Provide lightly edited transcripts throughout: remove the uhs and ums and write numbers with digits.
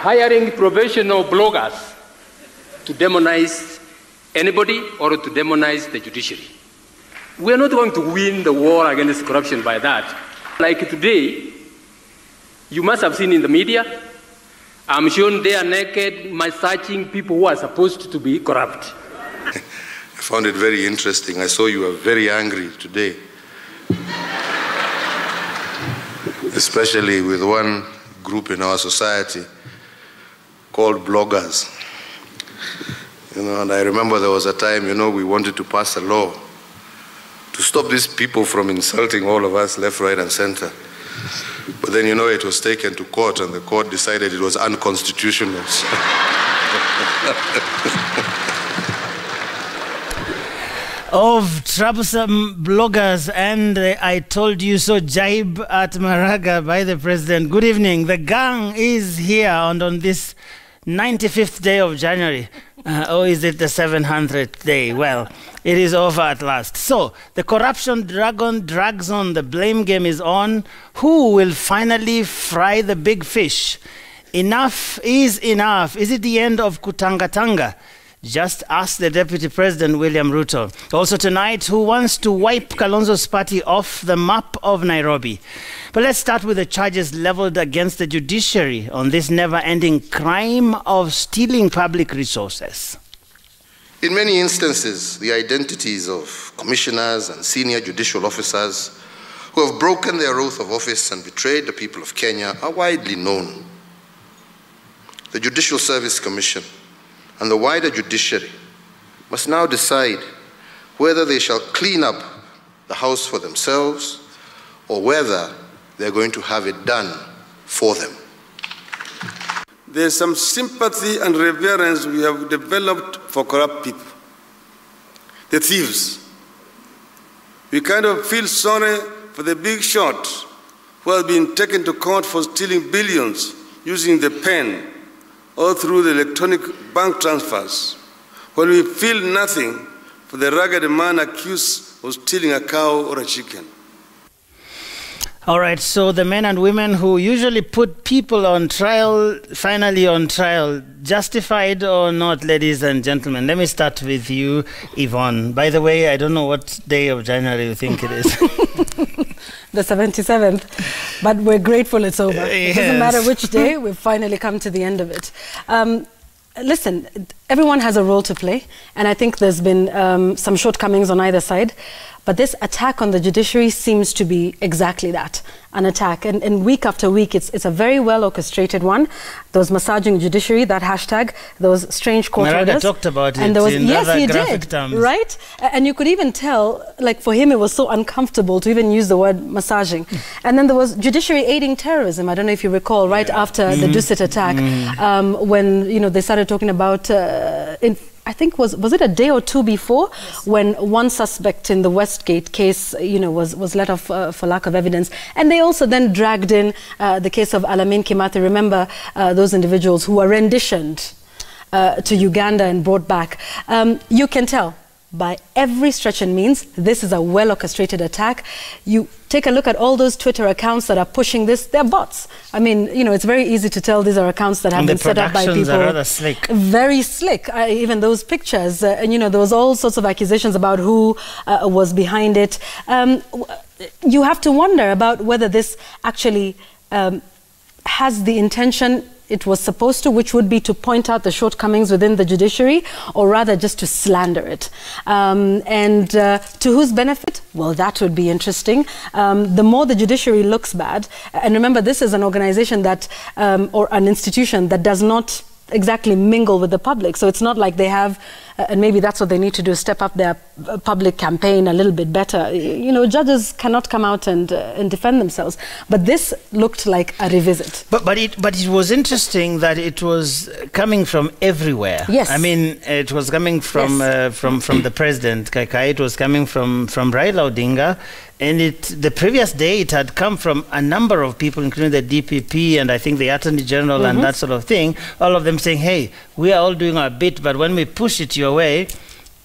hiring professional bloggers to demonize anybody or to demonize the judiciary. We are not going to win the war against corruption by that. Like today, you must have seen in the media, I'm shown there naked massaging people who are supposed to be corrupt. I found it very interesting. I saw you were very angry today. Especially with one group in our society called bloggers. And I remember there was a time, we wanted to pass a law to stop these people from insulting all of us left, right, and center. But then, it was taken to court, and the court decided it was unconstitutional. Of troublesome bloggers and I told you so jibe at Maraga by the president. Good evening. The gang is here on this 95th day of January. Or is it the 700th day? Well, it is over at last. So, the corruption dragon drags on. The blame game is on. Who will finally fry the big fish? Enough is enough. Is it the end of Kutangatanga? Just ask the Deputy President, William Ruto. Also tonight, who wants to wipe Kalonzo's party off the map of Nairobi? But let's start with the charges leveled against the judiciary on this never-ending crime of stealing public resources. In many instances, the identities of commissioners and senior judicial officers who have broken their oath of office and betrayed the people of Kenya are widely known. The Judicial Service Commission and the wider judiciary must now decide whether they shall clean up the house for themselves or whether they're going to have it done for them. There's some sympathy and reverence we have developed for corrupt people, the thieves. We kind of feel sorry for the big shot who has been taken to court for stealing billions using the pen or through the electronic bank transfers, while we feel nothing for the rugged man accused of stealing a cow or a chicken. All right, so the men and women who usually put people on trial, finally on trial, justified or not, ladies and gentlemen? Let me start with you, Yvonne. By the way, I don't know what day of January you think it is. The 77th, but we're grateful it's over. It doesn't matter which day, we've finally come to the end of it. Listen, everyone has a role to play, and I think there's been some shortcomings on either side. But this attack on the judiciary seems to be exactly that, an attack. And week after week, it's a very well orchestrated one. There was massaging judiciary, that hashtag, those strange court orders. Maraga talked about and it was, in yes, other he graphic did, terms. Right? And you could even tell, like for him, it was so uncomfortable to even use the word massaging. And then there was judiciary aiding terrorism. I don't know if you recall, right after the Dusit attack, when they started talking about I think was it a day or two before, when one suspect in the Westgate case, was let off for lack of evidence, and they also then dragged in the case of Alamin Kimathi. Remember those individuals who were renditioned to Uganda and brought back. You can tell by every stretch and means this is a well orchestrated attack. You take a look at all those Twitter accounts that are pushing this, they're bots. I mean, it's very easy to tell these are accounts that have been set up by people. And the productions are rather slick. Very slick. Even those pictures, and there was all sorts of accusations about who was behind it. You have to wonder about whether this actually has the intention it was supposed to, which would be to point out the shortcomings within the judiciary, or rather just to slander it. And to whose benefit? Well, that would be interesting. The more the judiciary looks bad, and remember, this is an organization that, or an institution that does not exactly mingle with the public. So it's not like they have, and maybe that's what they need to do, step up their public campaign a little bit better. Judges cannot come out and defend themselves. But this looked like a revisit. But it was interesting that it was coming from everywhere. Yes. I mean, it was coming from from the president, Kaikai. It was coming from Raila Odinga. And the previous day, it had come from a number of people, including the DPP and I think the Attorney General and that sort of thing, all of them saying, hey, we are all doing our bit, but when we push it your way,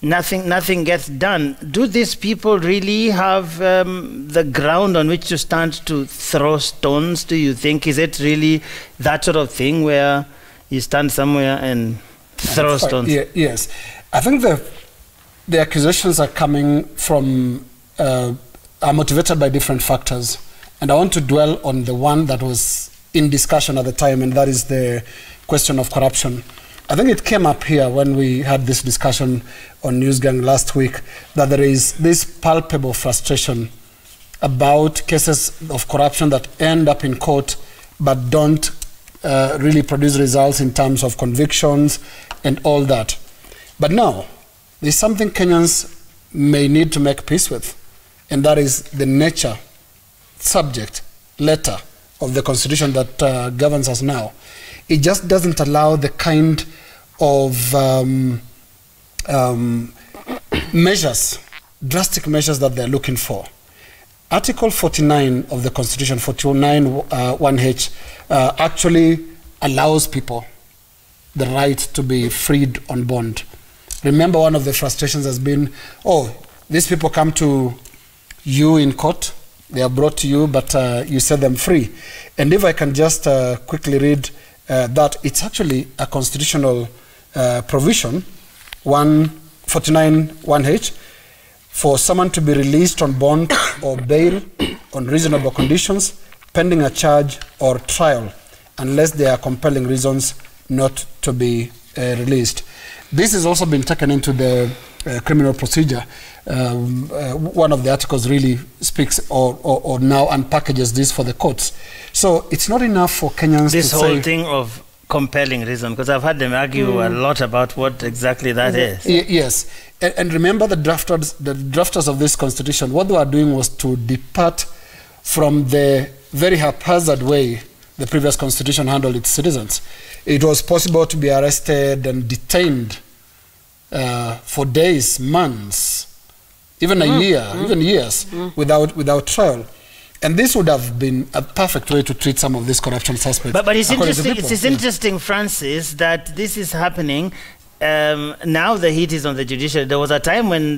nothing gets done. Do these people really have the ground on which to stand to throw stones, do you think? Is it really that sort of thing where you stand somewhere and throw stones. Yes. I think the accusations are coming from, are motivated by different factors. And I want to dwell on the one that was in discussion at the time, and that is the question of corruption. I think it came up here when we had this discussion on Newsgang last week, that there is this palpable frustration about cases of corruption that end up in court but don't really produce results in terms of convictions and all that. But now, there's something Kenyans may need to make peace with, and that is the nature, subject, letter of the Constitution that governs us now. It just doesn't allow the kind of measures, drastic measures that they're looking for. Article 49 of the Constitution, 49(1)H, actually allows people the right to be freed on bond. Remember, one of the frustrations has been, oh, these people come to you in court, they are brought to you, but you set them free. And if I can just quickly read that, it's actually a constitutional provision, 49(1)H, for someone to be released on bond or bail on reasonable conditions, pending a charge or trial, unless there are compelling reasons not to be released. This has also been taken into the criminal procedure. One of the articles really speaks or now unpackages this for the courts. So it's not enough for Kenyans this to whole say, thing of compelling reason, because I've heard them argue a lot about what exactly that is. Yes, and remember the drafters of this constitution, what they were doing was to depart from the very haphazard way the previous constitution handled its citizens. It was possible to be arrested and detained for days, months, even a year, even years, without trial. And this would have been a perfect way to treat some of these corruption suspects. But it's interesting, it's interesting, Francis, that this is happening. Now the heat is on the judiciary. There was a time when,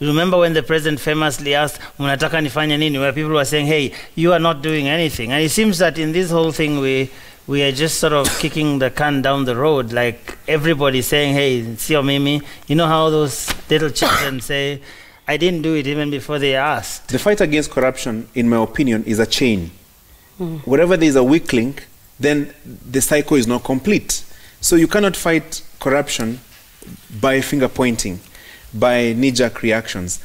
remember when the president famously asked, "Munataka nifanye nini?" where people were saying, hey, you are not doing anything. And it seems that in this whole thing, we are just sort of kicking the can down the road, like everybody saying, hey, sio mimi. You know how those little children say, I didn't do it even before they asked. The fight against corruption, in my opinion, is a chain. Wherever there is a weak link, then the cycle is not complete. So you cannot fight corruption by finger pointing, by knee-jerk reactions.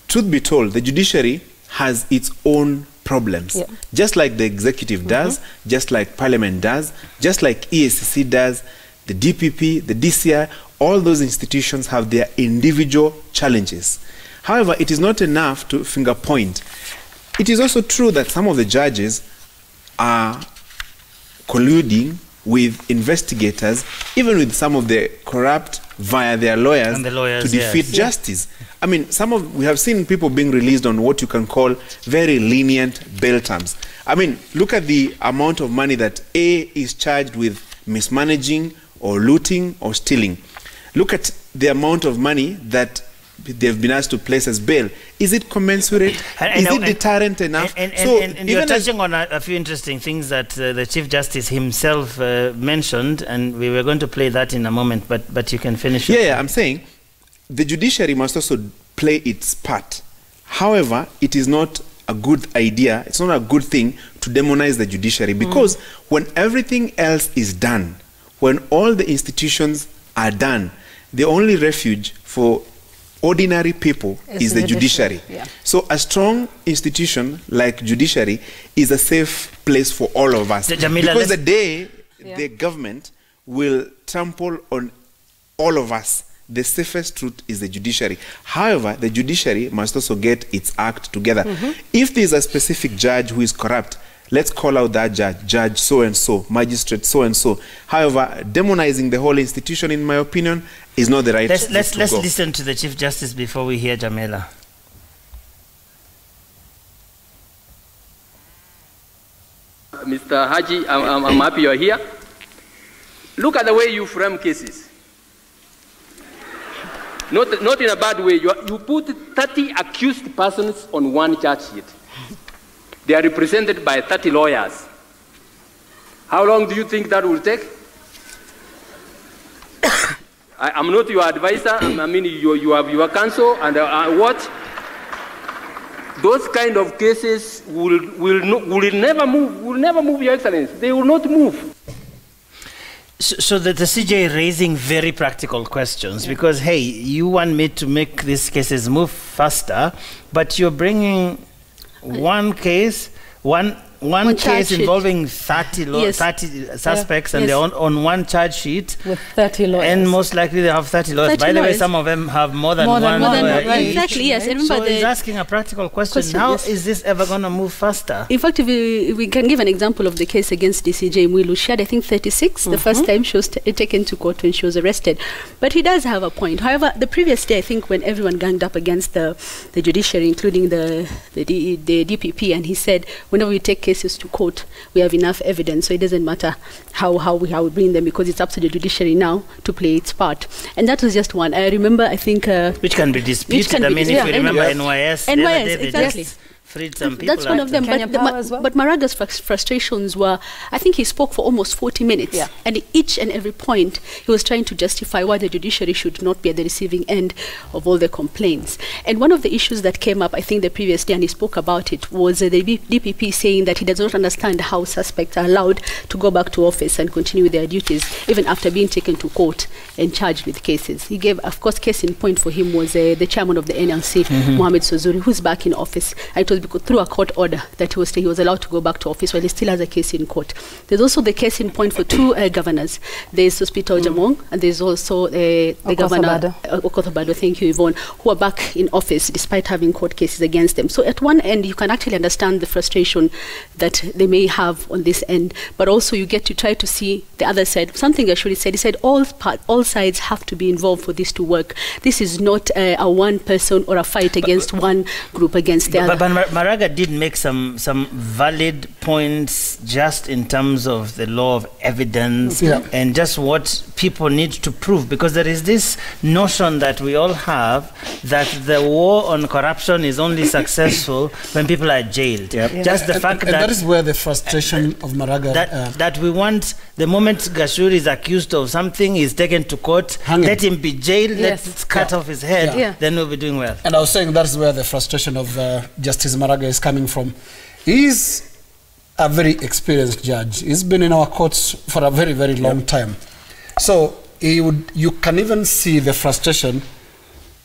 Truth be told, the judiciary has its own problems. Just like the executive does, just like Parliament does, just like EACC does, the DPP, the DCI, all those institutions have their individual challenges. However, it is not enough to finger point. It is also true that some of the judges are colluding with investigators, even with some of the corrupt via their lawyers, to defeat justice. I mean, we have seen people being released on what you can call very lenient bail terms. I mean, look at the amount of money that A is charged with mismanaging or looting or stealing. Look at the amount of money that they've been asked to place as bail. Is it commensurate? Is it deterrent enough? And you're touching on a few interesting things that the Chief Justice himself mentioned, and we were going to play that in a moment, but you can finish. I'm saying the judiciary must also play its part. However, it is not a good idea, it's not a good thing to demonize the judiciary, because when everything else is done, when all the institutions are done, the only refuge for ordinary people is the judiciary. So a strong institution like judiciary is a safe place for all of us. Because the day the government will trample on all of us, the safest route is the judiciary. However, the judiciary must also get its act together. If there is a specific judge who is corrupt, let's call out that judge so-and-so, magistrate so-and-so. However, demonizing the whole institution, in my opinion, is not the right route to go. Let's listen to the Chief Justice before we hear Jamela. Mr. Haji, I'm happy you're here. Look at the way you frame cases. Not in a bad way. You put 30 accused persons on one charge sheet. They are represented by 30 lawyers. How long do you think that will take? I'm not your advisor. I mean, you have your counsel, and what? Those kind of cases will never move. Will never move, Your Excellency. They will not move. So the CJ raising very practical questions because, hey, you want me to make these cases move faster, but you're bringing one case, one case involving 30 suspects, and they're on one charge sheet with 30 lawyers, and most likely they have 30 lawyers. By the way, some of them have more than one. Exactly, yes. Right? So he's asking a practical question. How is this ever going to move faster? In fact, if we can give an example of the case against DCJ Mwilu. She had, I think, 36 the first time she was taken to court when she was arrested. But he does have a point. However, the previous day, I think, when everyone ganged up against the judiciary, including the DPP, and he said, whenever we take cases to court, we have enough evidence, so it doesn't matter how we bring them, because it's up to the judiciary now to play its part. And that was just one. I remember, I think... which can be disputed. I mean, if you remember NYS, exactly. Freed some people. That's one of them. But Maraga's frustrations were, I think he spoke for almost 40 minutes. Yeah. And each and every point, he was trying to justify why the judiciary should not be at the receiving end of all the complaints. And one of the issues that came up, I think, the previous day, and he spoke about it, was the DPP saying that he does not understand how suspects are allowed to go back to office and continue with their duties, even after being taken to court and charged with cases. He gave, of course, case in point for him was the chairman of the NLC, Mohamed Sozuri, who's back in office. And it was because through a court order that he was allowed to go back to office while he still has a case in court. There's also the case in point for two governors. There's Sospita Ojamong, and there's also the governor, Okothobado, thank you, Yvonne, who are back in office despite having court cases against them. So at one end, you can actually understand the frustration that they may have on this end, but also you get to try to see the other side. Something Ashuri said, he said all sides have to be involved for this to work. This is not a one person or a fight against one group against the other. But Maraga did make some valid points just in terms of the law of evidence and just what people need to prove, because there is this notion that we all have that the war on corruption is only successful when people are jailed. Just the fact that... that is where the frustration of Maraga... That we want, the moment Gashuri is accused of something, he's taken to court, let him be jailed, let's cut off his head, then we'll be doing well. And I was saying that is where the frustration of Justice Maraga is coming from. He's a very experienced judge. He's been in our courts for a very, very long time. So you can even see the frustration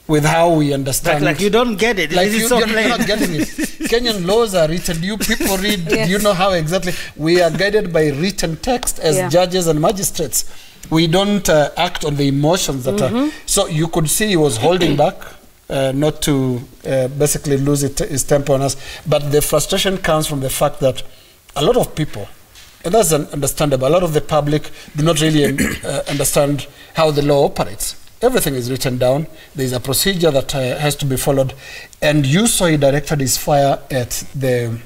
with how we understand. Like you don't get it. Like you're not getting it. Kenyan laws are written. You people read. You know how exactly we are guided by written text as judges and magistrates. We don't act on the emotions that are. So you could see he was holding back. Not to basically lose his temper on us. But the frustration comes from the fact that a lot of people, and that's understandable, a lot of the public do not really understand how the law operates. Everything is written down. There is a procedure that has to be followed. And you saw he directed his fire at the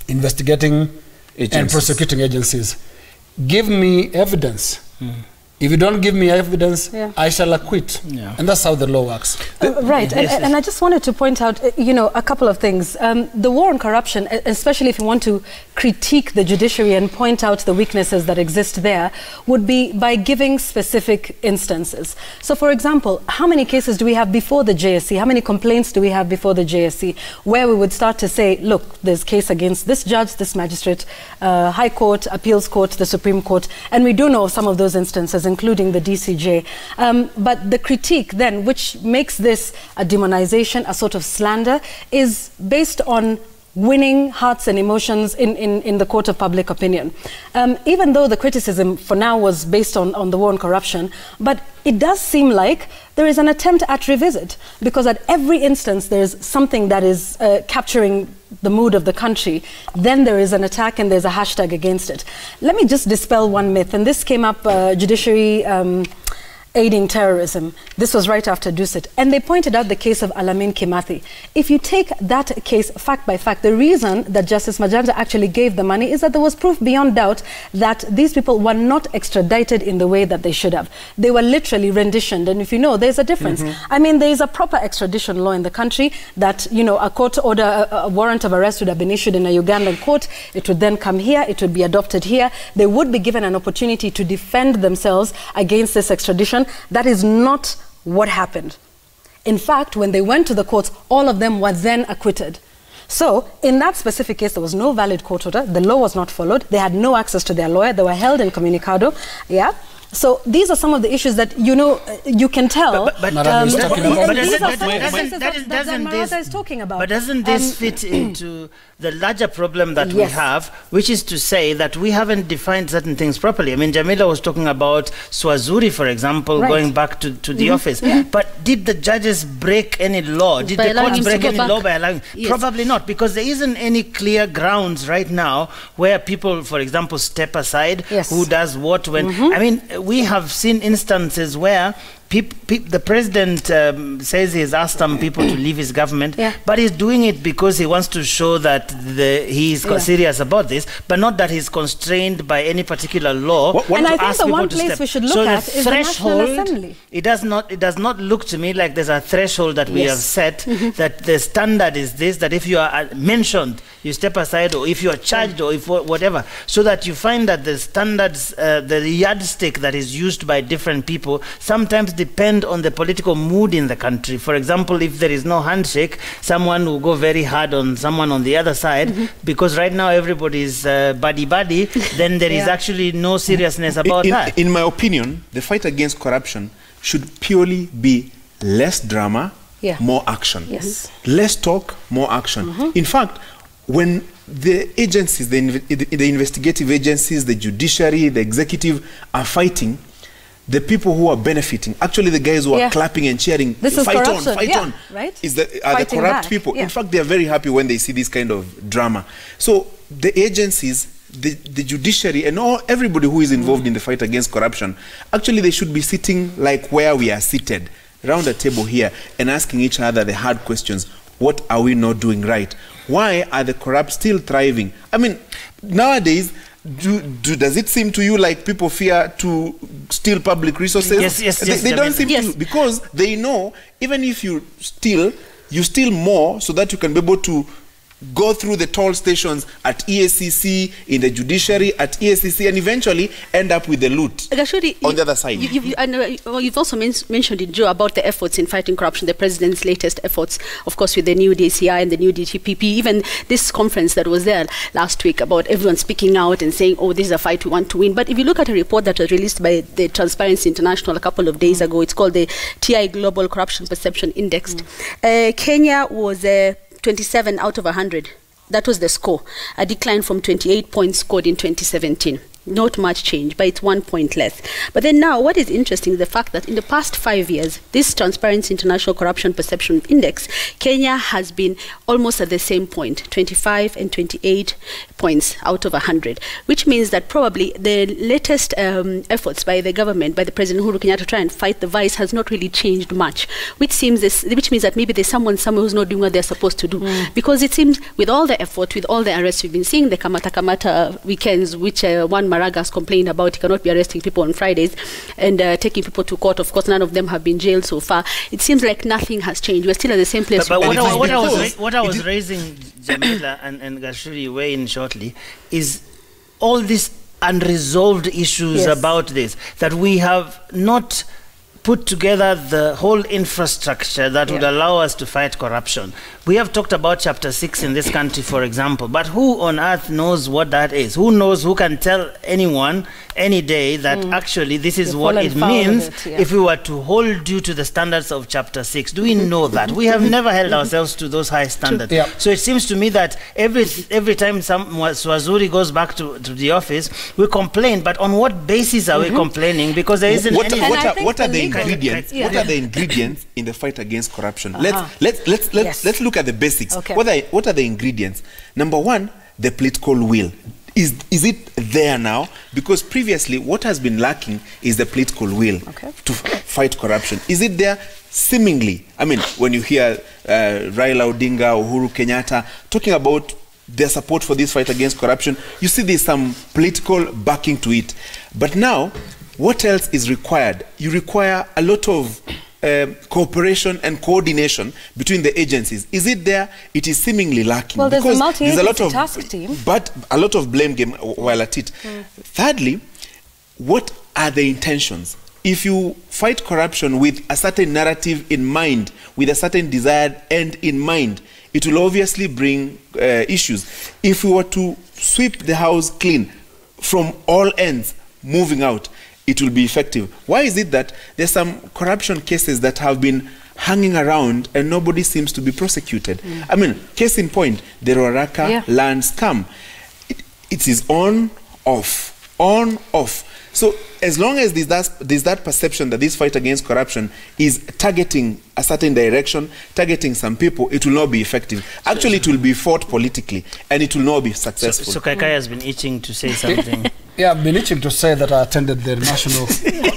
investigating and prosecuting agencies. Give me evidence. If you don't give me evidence, I shall acquit. And that's how the law works. Right. And I just wanted to point out, a couple of things. The war on corruption, especially if you want to critique the judiciary and point out the weaknesses that exist there, would be by giving specific instances. So, for example, how many cases do we have before the JSC? How many complaints do we have before the JSC where we would start to say, look, there's a case against this judge, this magistrate, High Court, Appeals Court, the Supreme Court, and we do know of some of those instances, including the DCJ. But the critique then, which makes this a demonization, a sort of slander, is based on winning hearts and emotions in the court of public opinion. Even though the criticism for now was based on the war on corruption, but it does seem like there is an attempt at revisit, because at every instance there's something that is capturing the mood of the country, then there is an attack and there's a hashtag against it. Let me just dispel one myth, and this came up, judiciary aiding terrorism. This was right after Dusit. And they pointed out the case of Alamin Kimathi. If you take that case fact by fact, the reason that Justice Majanja actually gave the money is that there was proof beyond doubt that these people were not extradited in the way that they should have. They were literally renditioned. And if you know, there's a difference. I mean, there is a proper extradition law in the country that, a court order, a warrant of arrest would have been issued in a Ugandan court. It would then come here. It would be adopted here. They would be given an opportunity to defend themselves against this extradition. Anti-Corruption. That is not what happened. In fact, when they went to the courts, all of them were then acquitted. So, in that specific case, there was no valid court order. The law was not followed. They had no access to their lawyer. They were held incommunicado. Yeah. So these are some of the issues that you can tell. But doesn't this fit into the larger problem that we have, which is to say that we haven't defined certain things properly? I mean, Jamila was talking about Swazuri, for example, going back to the office. Yeah. But did the judges break any law? Did the courts break any law by allowing? Yes. Probably not, because there isn't any clear grounds right now where people, for example, step aside. Who does what when? I mean, we have seen instances where the president says he has asked some people to leave his government, but he's doing it because he wants to show that he's serious about this, but not that he's constrained by any particular law. And I think the one place we should look at is the National Assembly. It does not look to me like there's a threshold that we have set, that the standard is this, that if you are mentioned, you step aside, or if you are charged, or if whatever, so that you find that the standards, the yardstick that is used by different people sometimes depend on the political mood in the country. For example, if there is no handshake, someone will go very hard on someone on the other side, because right now everybody is buddy-buddy, then there is actually no seriousness about that. In my opinion, the fight against corruption should purely be less drama, more action. Yes. Less talk, more action. In fact, when the agencies, the investigative agencies, the judiciary, the executive are fighting, the people who are benefiting, actually the guys who are clapping and cheering, this is fight corruption. on, fight on, right? are the corrupt people. In fact, they are very happy when they see this kind of drama. So the agencies, the judiciary, and everybody who is involved in the fight against corruption, actually they should be sitting like where we are seated, around the table here, and asking each other the hard questions. What are we not doing right? Why are the corrupt still thriving? I mean, nowadays, does it seem to you like people fear to steal public resources? Yes. They don't seem to, because they know even if you steal more so that you can be able to go through the toll stations at EACC, in the judiciary, at EACC, and eventually end up with the loot on the other side. You've also mentioned it, Joe, about the efforts in fighting corruption, the president's latest efforts, of course, with the new DCI and the new DTPP, even this conference that was there last week about everyone speaking out and saying, oh, this is a fight we want to win. But if you look at a report that was released by the Transparency International a couple of days ago, it's called the TI Global Corruption Perception Index. Kenya was 27 out of 100. That was the score. A decline from 28 points scored in 2017. Not much change, but it's 1 point less. But then now, what is interesting is the fact that in the past 5 years, this Transparency International Corruption Perception Index, Kenya has been almost at the same point, 25 and 28 points out of 100, which means that probably the latest efforts by the government, by the President Uhuru Kenyatta to try and fight the vice has not really changed much, which means that maybe there's someone somewhere who's not doing what they're supposed to do. Because it seems with all the effort, with all the arrests we've been seeing, the Kamata weekends, which one Maraga's complained about, he cannot be arresting people on Fridays and taking people to court. Of course, none of them have been jailed so far. It seems like nothing has changed. We're still at the same place. But what I was raising, Jamila and Gashuri weigh in shortly, is all these unresolved issues about this, that we have not put together the whole infrastructure that would allow us to fight corruption. We have talked about Chapter 6 in this country, for example, but who on earth knows what that is? Who knows, who can tell anyone any day that actually this is what it means if we were to hold you to the standards of Chapter 6? Do we know that? We have never held ourselves to those high standards. So it seems to me that every time Swazuri goes back to the office, we complain, but on what basis are we complaining? Because there isn't what are the ingredients? What are the ingredients in the fight against corruption? Let's look at the basics. What are the ingredients? Number one, the political will. Is it there now? Because previously, what has been lacking is the political will to fight corruption. Is it there? Seemingly. I mean, when you hear Raila Odinga, Uhuru Kenyatta talking about their support for this fight against corruption, you see there's some political backing to it. But now, what else is required? You require a lot of cooperation and coordination between the agencies. Is it there? It is seemingly lacking. Well, there's a multi-agency task team. But a lot of blame game while at it. Thirdly, what are the intentions? if you fight corruption with a certain narrative in mind, with a certain desired end in mind, it will obviously bring issues. If we were to sweep the house clean from all ends, moving out, it will be effective. Why is it that there's some corruption cases that have been hanging around and nobody seems to be prosecuted? I mean, case in point, the Ruaraka land scam. It is on, off, on, off. So as long as there's that perception that this fight against corruption is targeting a certain direction, targeting some people, it will not be effective. Actually, it will be fought politically, and it will not be successful. So Kaikai has been itching to say something. Yeah, I've been itching to say that I attended the National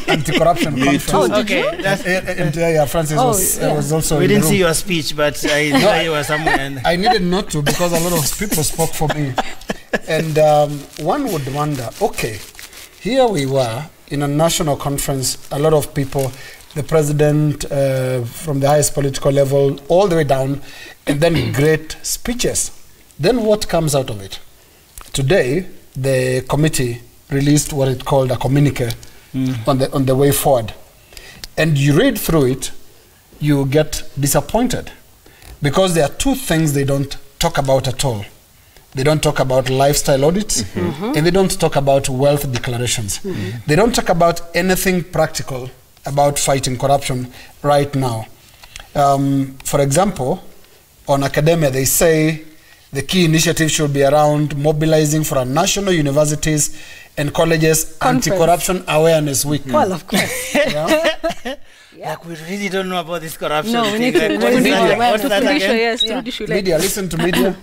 Anti-Corruption Conference. Oh, okay. And Francis was also We in didn't the see room. your speech, but I know you were somewhere. And I needed not to, because a lot of people spoke for me. And one would wonder, okay, here we were in a national conference, a lot of people, the president from the highest political level, all the way down, and then great speeches. Then what comes out of it? Today, the committee released what it called a communique on the way forward. And you read through it, you get disappointed, because there are two things they don't talk about at all. They don't talk about lifestyle audits, and they don't talk about wealth declarations. They don't talk about anything practical about fighting corruption right now. For example, on academia, they say the key initiative should be around mobilizing for a national universities and colleges anti-corruption awareness week. Well, of course. like, we really don't know about this corruption. No, we need thing. to Like, really what's that again? Media, listen to media.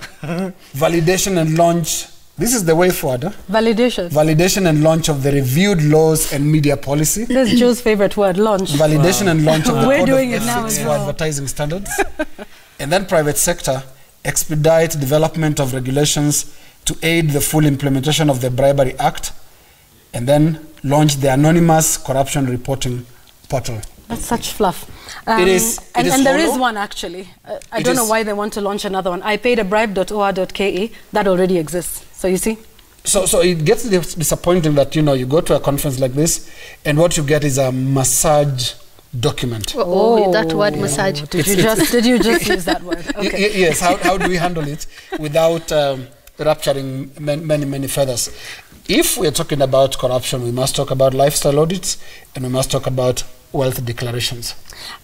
Validation and launch. This is the way forward. Huh? Validation. Validation and launch of the reviewed laws and media policy. This is Joe's favorite word, launch. Validation and launch of the We're code doing of it now ethics as for well. advertising standards. And then private sector, expedite development of regulations to aid the full implementation of the Bribery Act, and then launch the anonymous corruption reporting portal. That's such fluff. It is and hollow. there is one, actually. I don't know why they want to launch another one. I paid a bribe.or.ke. That already exists. So you see? So it gets disappointing that, you know, you go to a conference like this, and what you get is a massage document. Oh, that word massage. Did you just use that word? Okay. Yes, how do we handle it without rupturing many feathers? If we're talking about corruption, we must talk about lifestyle audits, and we must talk about wealth declarations.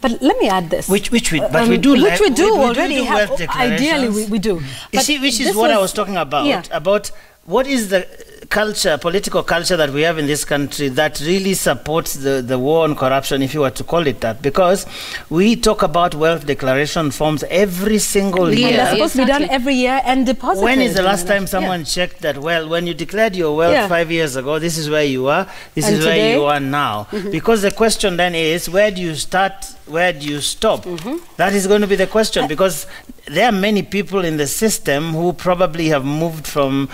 But let me add this. Which we do already. wealth Ideally, we do. You see, which is what I was talking about. Yeah. About what is the culture, political culture that we have in this country that really supports the war on corruption, if you were to call it that, because we talk about wealth declaration forms every single year. And that's supposed to be done every year and deposited. When is the last time someone checked that, well, when you declared your wealth 5 years ago, this is where you are, this is where you are now? Because the question then is, where do you start, where do you stop? That is going to be the question, because there are many people in the system who probably have moved from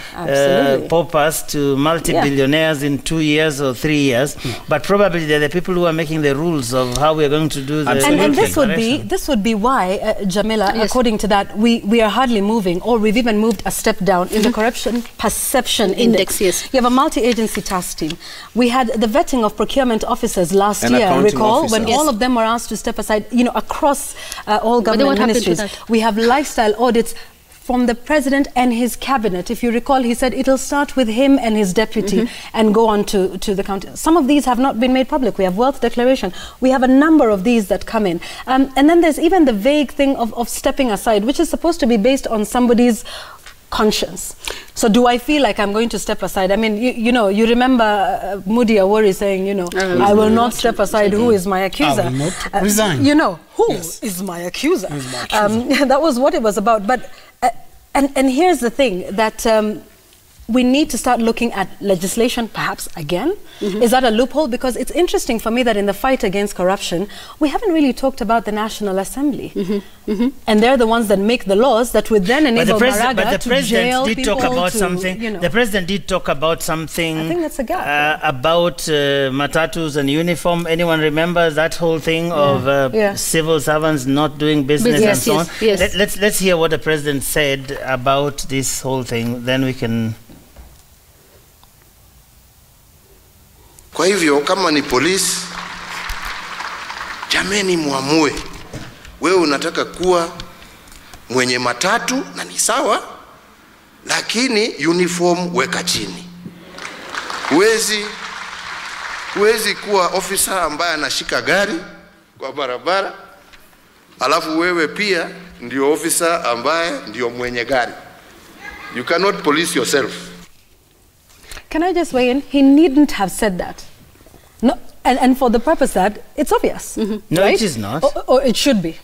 paupers to multi-billionaires in 2 years or 3 years, but probably they're the people who are making the rules of how we're going to do the and this would be why, Jamila, according to that, we are hardly moving, or we've even moved a step down in the corruption perception index. Yes. You have a multi-agency task team. We had the vetting of procurement officers last year, recall, when all of them were asked to step aside, you know, across all government ministries. We have lifestyle audits from the president and his cabinet. If you recall, he said it'll start with him and his deputy and go on to the county. Some of these have not been made public. We have wealth declaration. We have a number of these that come in. And then there's even the vague thing of stepping aside, which is supposed to be based on somebody's conscience. So do I feel like I'm going to step aside? I mean, you know, you remember Moody Awori saying, you know, I will not step aside. Who is my accuser? I will not resign. You know, who is my accuser? That was what it was about. But and here's the thing, that we need to start looking at legislation perhaps again. Is that a loophole? Because it's interesting for me that in the fight against corruption, we haven't really talked about the National Assembly. And they're the ones that make the laws that would then enable Maraga to jail people. The president did talk about something. I think that's a gap. About matatus and uniform. Anyone remember that whole thing of civil servants not doing business and so on? Let's hear what the president said about this whole thing. Then we can. Kwa hivyo kama ni police, jameni, muamue. Wewe unataka kuwa mwenye matatu na ni sawa, lakini uniform weka chini. Huwezi kuwa officer ambaye anashika gari kwa barabara, alafu wewe pia ndio officer ambaye ndio mwenye gari. You cannot police yourself. Can I just weigh in? He needn't have said that. No, and for the purpose that it's obvious. No, right? it is not. Or it should be.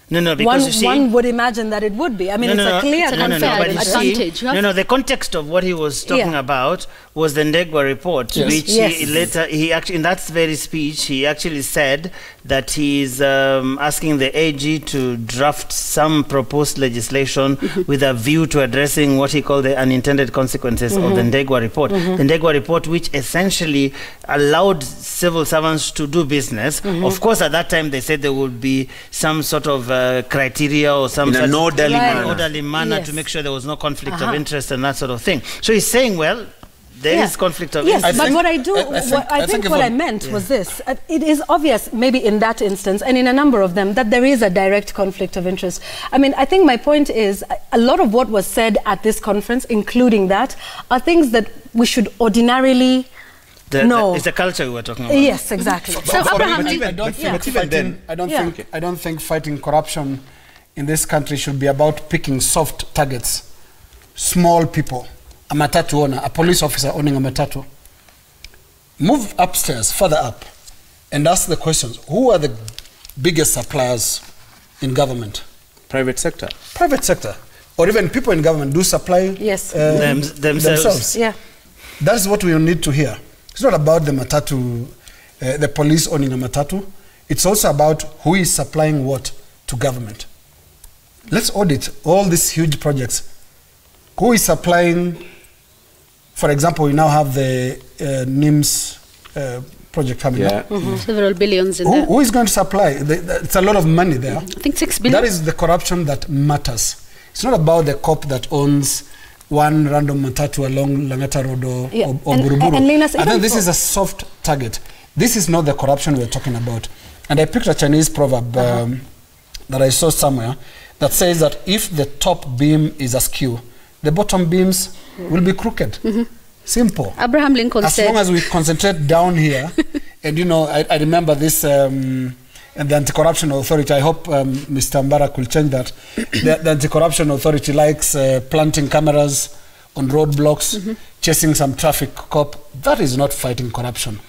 No, because you see, one would imagine that it would be. I mean, it's a clear but you see, the context of what he was talking about was the Endigo Report, which he actually, in that very speech, he actually said that he is asking the AG to draft some proposed legislation with a view to addressing what he called the unintended consequences of the Endigo Report. The Endigo Report, which essentially allowed civil servants to do business. Of course, at that time, they said there would be some sort of criteria or some in an orderly manner to make sure there was no conflict of interest and that sort of thing. So he's saying, well, there is conflict of interest. Yes, but what I think what I meant was this. It is obvious, maybe in that instance, and in a number of them, that there is a direct conflict of interest. I mean, I think my point is, a lot of what was said at this conference, including that, are things that we should ordinarily it's the culture we were talking about. Yes, exactly. So I don't think fighting corruption in this country should be about picking soft targets. Small people, a matatu owner, a police officer owning a matatu. Move upstairs, further up, and ask the questions. Who are the biggest suppliers in government? Private sector. Private sector. Or even people in government do supply themselves. Yeah. That's what we need to hear. It's not about the matatu, the police owning a matatu. It's also about who is supplying what to government. Let's audit all these huge projects. Who is supplying, for example, we now have the NIMS project coming up. Several billions in there. Who is going to supply? It's a lot of money there. I think 6 billion. That is the corruption that matters. It's not about the cop that owns one random matatu along Langata Road or Buruburu. I think this is a soft target. This is not the corruption we're talking about. And I picked a Chinese proverb that I saw somewhere that says that if the top beam is askew, the bottom beams will be crooked. Simple. Abraham Lincoln said. As long as we concentrate down here, and I remember this, and the Anti-Corruption Authority, I hope Mr. Mbarak will change that. The Anti-Corruption Authority likes planting cameras on roadblocks, chasing some traffic cop. That is not fighting corruption.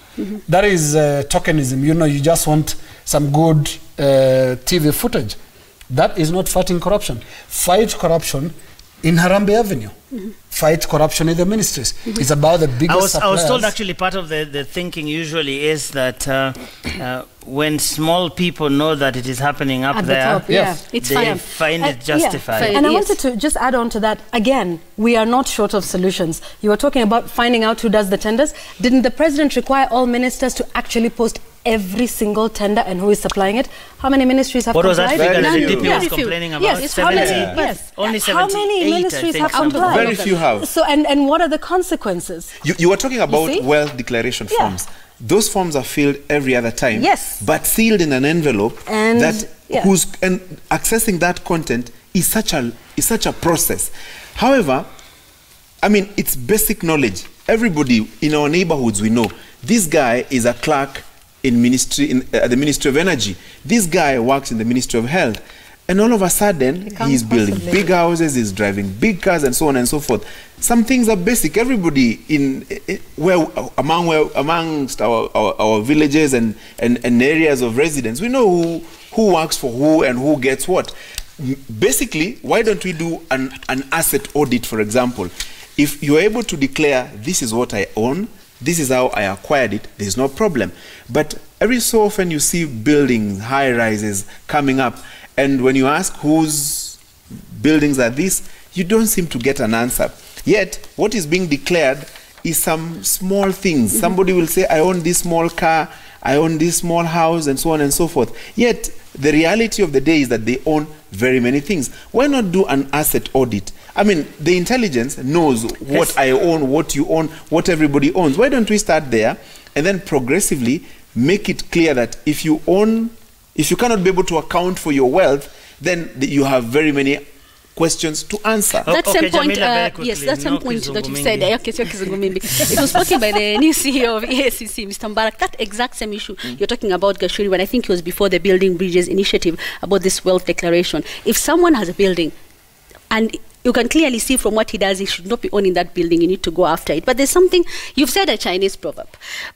That is tokenism. You just want some good TV footage. That is not fighting corruption. Fight corruption in Harambee Avenue. Fight corruption in the ministries. It's about the biggest I was told actually part of the thinking usually is that when small people know that it is happening up there, they find it justified. And I wanted to just add on to that, again, we are not short of solutions. You were talking about finding out who does the tenders. Didn't the president require all ministers to actually post every single tender and who is supplying it? How many ministries have complied? What was that figure that the DP was complaining about? Yes, 70, only 78, how many ministries have complied? Very few have. So, and what are the consequences? You were talking about wealth declaration forms. Those forms are filled every other time. Yes. But sealed in an envelope and accessing that content is such a process. However, I mean, it's basic knowledge. Everybody in our neighborhoods, we know this guy is a clerk in the Ministry of Energy. This guy works in the Ministry of Health. And all of a sudden, he's building big houses, he's driving big cars, and so on and so forth. Some things are basic. Everybody amongst our villages and areas of residence, we know who works for who and who gets what. Basically, why don't we do an asset audit, for example? If you're able to declare, this is what I own, this is how I acquired it, there's no problem. But every so often you see buildings, high rises coming up, and when you ask whose buildings are these, you don't seem to get an answer. Yet, what is being declared is some small things. Somebody will say, I own this small car, I own this small house, and so on and so forth. Yet, the reality of the day is that they own very many things. Why not do an asset audit? I mean, the intelligence knows what I own, what you own, what everybody owns. Why don't we start there and then progressively make it clear that if you own If you cannot be able to account for your wealth, then you have very many questions to answer. That same point, yes, that same point that you said, it was spoken by the new CEO of EACC, Mr. Mbarak, that exact same issue you're talking about, Gashuri, when I think it was before the Building Bridges initiative about this wealth declaration. If someone has a building and you can clearly see from what he does, he should not be owning that building. You need to go after it. But there's something, you've said a Chinese proverb.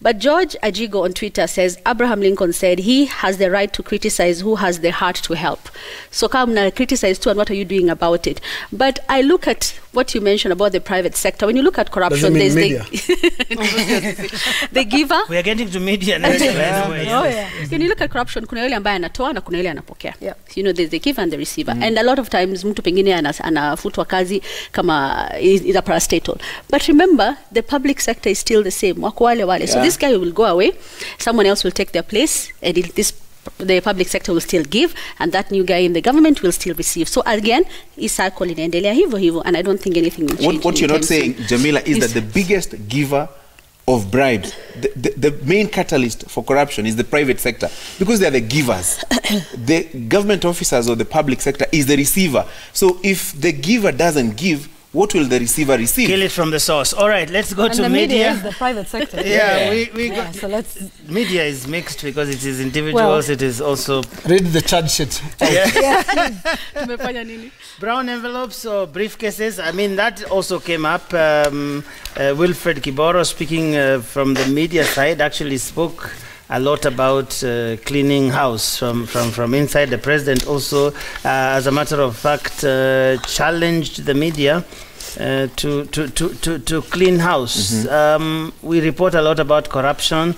But George Ajigo on Twitter says, Abraham Lincoln said, he has the right to criticize who has the heart to help. So come now, criticize too, and what are you doing about it? But I look at what you mentioned about the private sector. When you look at corruption, there's the giver. We are getting to media next. When you look at corruption, kuna yule ambaye anatoa na kuna yule anapokea. You know, there's the giver and the receiver. And a lot of times, mtu pengine anafutwa kazi kama is a parastatal. But remember, the public sector is still the same. Wako wale wale. So this guy will go away, someone else will take their place, and the public sector will still give, and that new guy in the government will still receive. So again, is cycle inaendelea hivyo hivyo, and I don't think anything will change. What you're not saying, Jamila, is that the biggest giver of bribes, the main catalyst for corruption is the private sector, because they are the givers. The government officers or the public sector is the receiver. So if the giver doesn't give, what will the receiver receive? Kill it from the source. All right, let's go to media. Is the private sector. So media is mixed because it is individuals. It is also read the charge sheet. Brown envelopes or briefcases. I mean, that also came up. Wilfred Kiboro, speaking from the media side, actually spoke a lot about cleaning house from inside. The president also, as a matter of fact, challenged the media to clean house. We report a lot about corruption.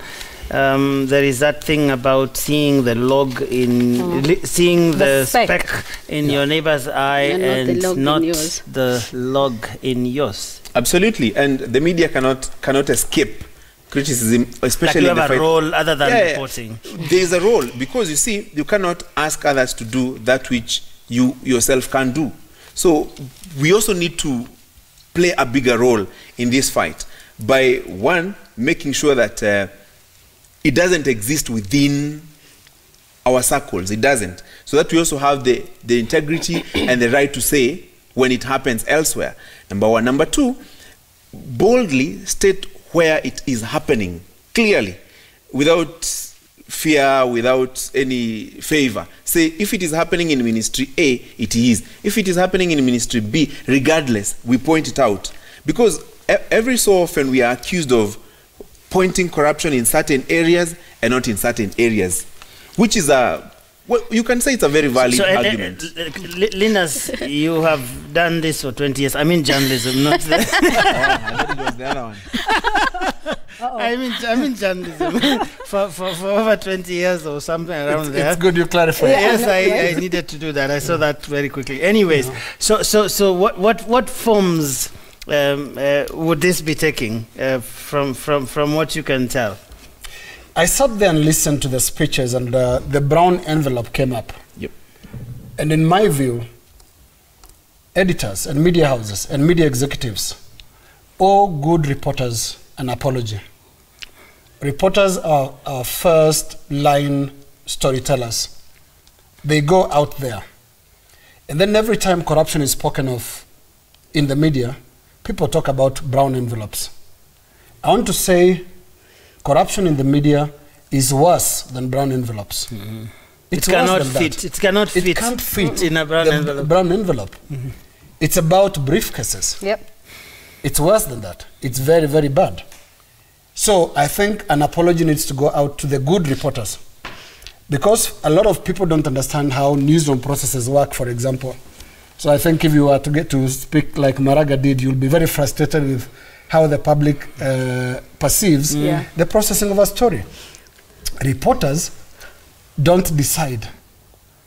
There is that thing about seeing the log in, seeing the speck in your neighbor's eye and not the log in yours. Absolutely, and the media cannot escape criticism, especially like you have a role other than reporting. There is a role, because you see, you cannot ask others to do that which you yourself can do. So we also need to play a bigger role in this fight by, one, making sure that it doesn't exist within our circles. It doesn't. So that we also have the integrity and the right to say when it happens elsewhere. Number one. Number two, boldly state where it is happening, clearly, without fear, without any favor. Say, if it is happening in Ministry A, it is. If it is happening in Ministry B, regardless, we point it out. Because every so often we are accused of pointing corruption in certain areas and not in certain areas, which is well, you can say it's a very valid argument. Linus, you have done this for 20 years. I mean journalism, not the... I thought it was the other one. I mean journalism for over 20 years or something around there. It's good you clarify. Yes, I needed to do that. I saw that very quickly. Anyways, so what forms would this be taking from what you can tell? I sat there and listened to the speeches, and the brown envelope came up. Yep. And in my view, editors and media houses and media executives owe good reporters an apology. Reporters are our first line storytellers. They go out there. And then every time corruption is spoken of in the media, people talk about brown envelopes. I want to say corruption in the media is worse than brown envelopes. It cannot fit. It cannot fit. It can't fit in a brown envelope. Brown envelope. It's about briefcases. Yep. It's worse than that. It's very, very bad. So I think an apology needs to go out to the good reporters, because a lot of people don't understand how newsroom processes work, for example. So I think if you were to get to speak like Maraga did, you'll be very frustrated with how the public perceives the processing of a story. Reporters don't decide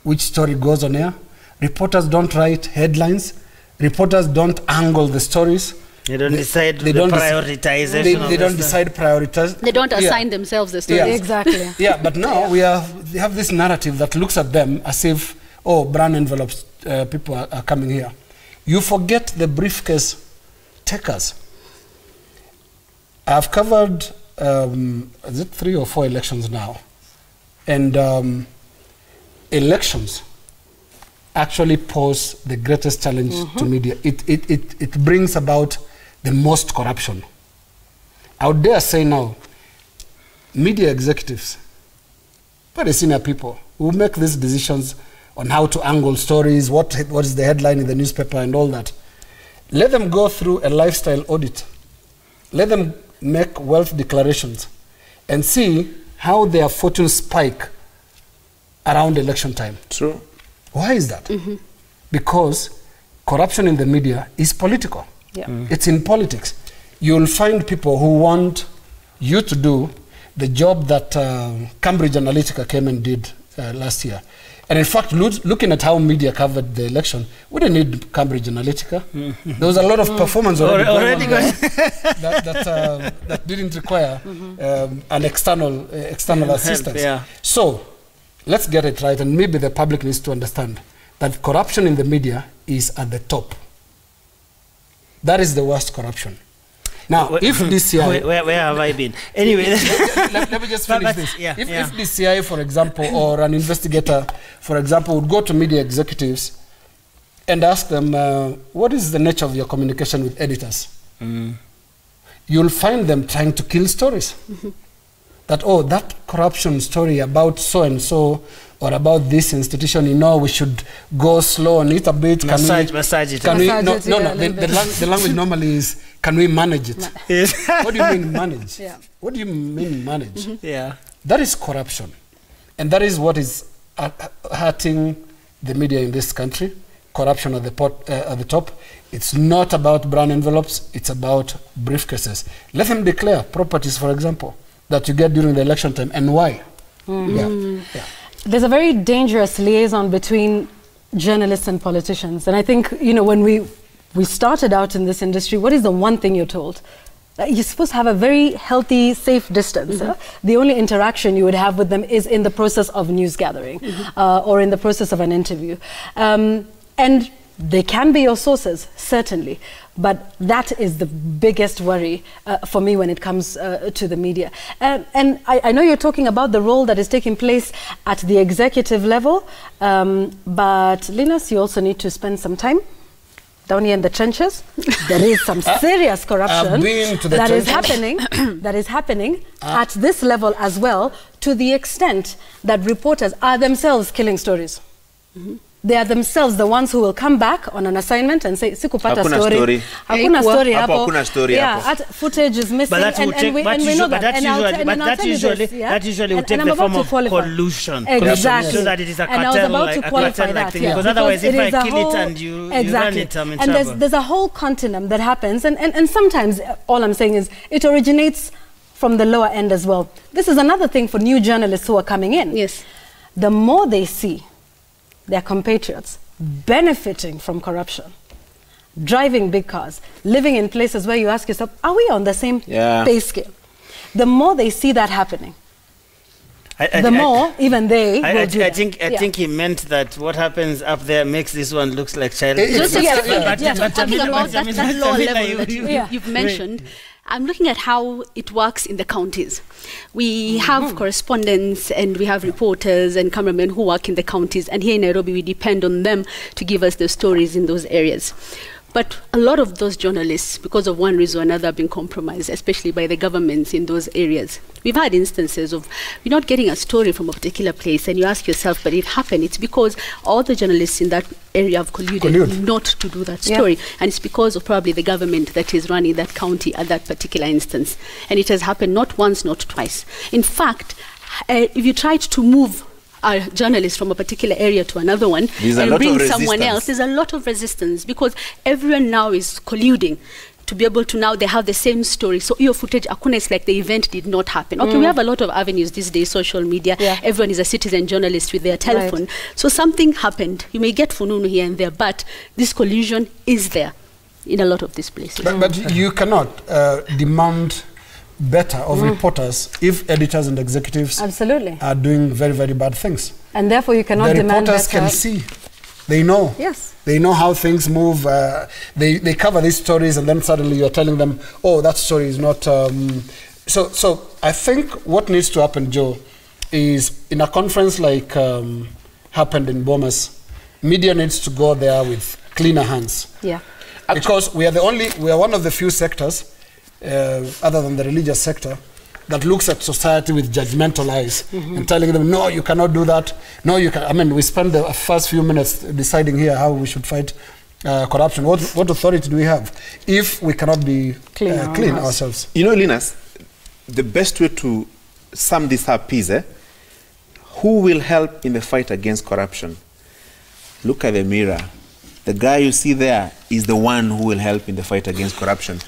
which story goes on air. Reporters don't write headlines. Reporters don't angle the stories. They don't decide the prioritization. They don't decide priorities. They don't assign themselves the stories. Yeah. Exactly. Yeah, but now we have this narrative that looks at them as if, oh, brown envelopes, people are coming here. You forget the briefcase takers. I've covered, is it 3 or 4 elections now? And elections actually pose the greatest challenge to media. It brings about the most corruption. I would dare say now, media executives, very senior people who make these decisions on how to angle stories, what is the headline in the newspaper and all that. Let them go through a lifestyle audit. Let them make wealth declarations and see how their fortunes spike around election time. True. Why is that? Because corruption in the media is political. It's in politics. You'll find people who want you to do the job that Cambridge Analytica came and did last year. And in fact, looking at how media covered the election, we didn't need Cambridge Analytica. There was a lot of performance already going on that didn't require an external assistance. So let's get it right, and maybe the public needs to understand that corruption in the media is at the top. That is the worst corruption. Now, if DCI... Where have I been? Anyway... let me just finish this. If DCI, for example, or an investigator, for example, would go to media executives and ask them, what is the nature of your communication with editors? You'll find them trying to kill stories. That, oh, that corruption story about so-and-so or about this institution, you know, we should go slow on it a bit. Massage it. The language normally is, can we manage it? What do you mean manage? What do you mean manage? That is corruption. And that is what is hurting the media in this country. Corruption at the top. It's not about brown envelopes, it's about briefcases. Let them declare properties, for example, that you get during the election time, and why. There's a very dangerous liaison between journalists and politicians. And I think, you know, when we started out in this industry, what is the one thing you're told? You're supposed to have a very healthy, safe distance. The only interaction you would have with them is in the process of news gathering or in the process of an interview. And they can be your sources, certainly. But that is the biggest worry for me when it comes to the media. And I know you're talking about the role that is taking place at the executive level, but Linus, you also need to spend some time down here in the trenches. There is some serious corruption that is happening at this level as well, to the extent that reporters are themselves killing stories. They are themselves the ones who will come back on an assignment and say, "Sikupata story. Hakuna story hapo. Footage is missing." But that usually will take the form of collusion. Exactly. So that it is a cartel. And I was about to qualify that. Because otherwise, if I kill it and you run it, I'm in trouble. And there's a whole continuum that happens. And sometimes, all I'm saying is, it originates from the lower end as well. This is another thing for new journalists who are coming in. Yes. The more they see their compatriots benefiting from corruption, driving big cars, living in places where you ask yourself, are we on the same pay scale? The more they see that happening, the more even they will do that. I think he meant that what happens up there makes this one looks like child. Talking about that lower level that you've mentioned, I'm looking at how it works in the counties. We have correspondents and we have reporters and cameramen who work in the counties, and here in Nairobi we depend on them to give us the stories in those areas. But a lot of those journalists, because of one reason or another, have been compromised, especially by the governments in those areas. We've had instances of you're not getting a story from a particular place, and you ask yourself, but it happened. It's because all the journalists in that area have colluded not to do that story. And it's because of probably the government that is running that county at that particular instance. And it has happened not once, not twice. In fact, if you tried to move a journalist from a particular area to another one and bring someone else, there's a lot of resistance, because everyone now is colluding to be able to, now they have the same story. So your footage, it's like the event did not happen. Okay, we have a lot of avenues these days, social media. Everyone is a citizen journalist with their telephone. So something happened. You may get fununu here and there, but this collusion is there in a lot of these places. But you cannot demand better of reporters if editors and executives are doing very, very bad things. And therefore you cannot demand better. The reporters can see. They know. Yes. They know how things move. They cover these stories, and then suddenly you're telling them, oh, that story is not... So I think what needs to happen, Joe, is in a conference like happened in Bomas, media needs to go there with cleaner hands. Yeah. Because we are one of the few sectors, other than the religious sector, that looks at society with judgmental eyes and telling them, no, you cannot do that. No, you can. I mean, we spend the first few minutes deciding here how we should fight corruption. What authority do we have if we cannot be clean ourselves? You know, Linus, the best way to sum this up is, who will help in the fight against corruption? Look at the mirror. The guy you see there is the one who will help in the fight against corruption.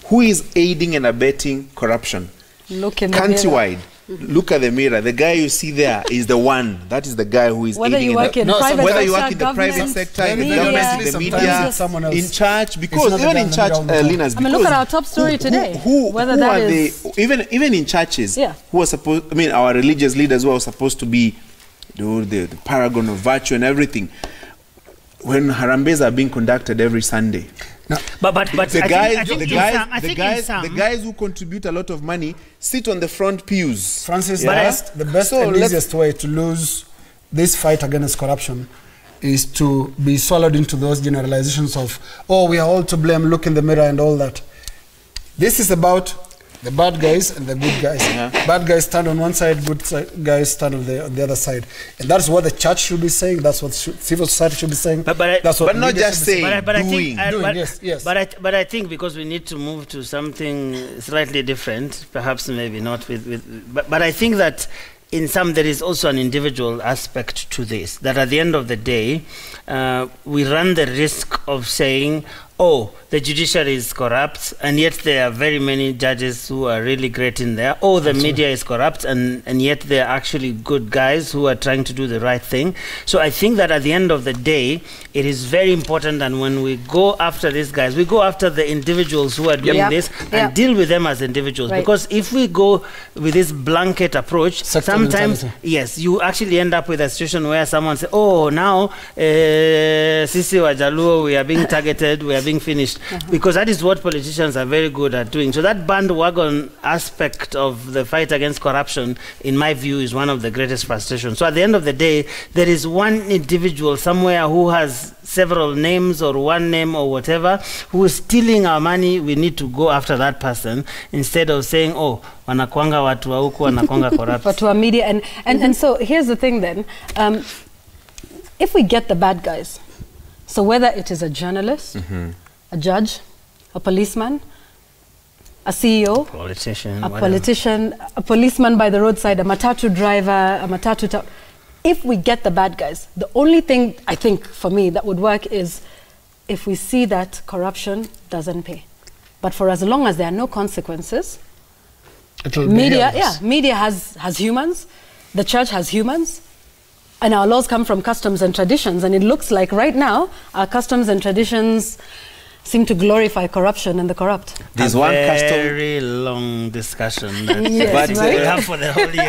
Who is aiding and abetting corruption? Look in the countrywide. Look at the mirror. The guy you see there is the one. That is the guy who is whether aiding you work in private whether sector, you work in the private sector, in the government, in the media, in church. Because even in church, Linus, I mean, look at our top story today. Who are they? Even in churches, who are supposed? I mean, our religious leaders who are supposed to be the paragon of virtue and everything. When harambes are being conducted every Sunday. No. But the guys who contribute a lot of money sit on the front pews. Francis, the best and easiest way to lose this fight against corruption is to be swallowed into those generalizations of, oh, we are all to blame, look in the mirror and all that. This is about the bad guys and the good guys. Bad guys stand on one side, good guys stand on the other side. And that's what the church should be saying, that's what civil society should be saying. But not just saying, doing. Yes. But I think because we need to move to something slightly different, perhaps maybe not but I think that in some there is also an individual aspect to this, that at the end of the day, we run the risk of saying, oh, the judiciary is corrupt, and yet there are very many judges who are really great in there. Oh, the media is corrupt, and yet they're actually good guys who are trying to do the right thing. So I think that at the end of the day, it is very important that when we go after these guys, we go after the individuals who are doing this and deal with them as individuals. Right. Because if we go with this blanket approach, sometimes, yes, you actually end up with a situation where someone says, oh, now, Sisi Wajaluo, we are being targeted, we are being finished. Because that is what politicians are very good at doing. So that bandwagon aspect of the fight against corruption, in my view, is one of the greatest frustrations. So at the end of the day, there is one individual somewhere who has several names or one name or whatever, who is stealing our money. We need to go after that person instead of saying, oh, wanakwanga watu wa huku, wanakwanga corrupt. Watu wa media. And so here's the thing then. If we get the bad guys, so whether it is a journalist, a judge, a policeman, a CEO, a policeman by the roadside, a matatu driver, a matatu... If we get the bad guys, the only thing I think for me that would work is if we see that corruption doesn't pay. But for as long as there are no consequences, media has humans, the church has humans, and our laws come from customs and traditions. And it looks like right now, our customs and traditions seem to glorify corruption and the corrupt. There's one very long discussion that we have for the whole year.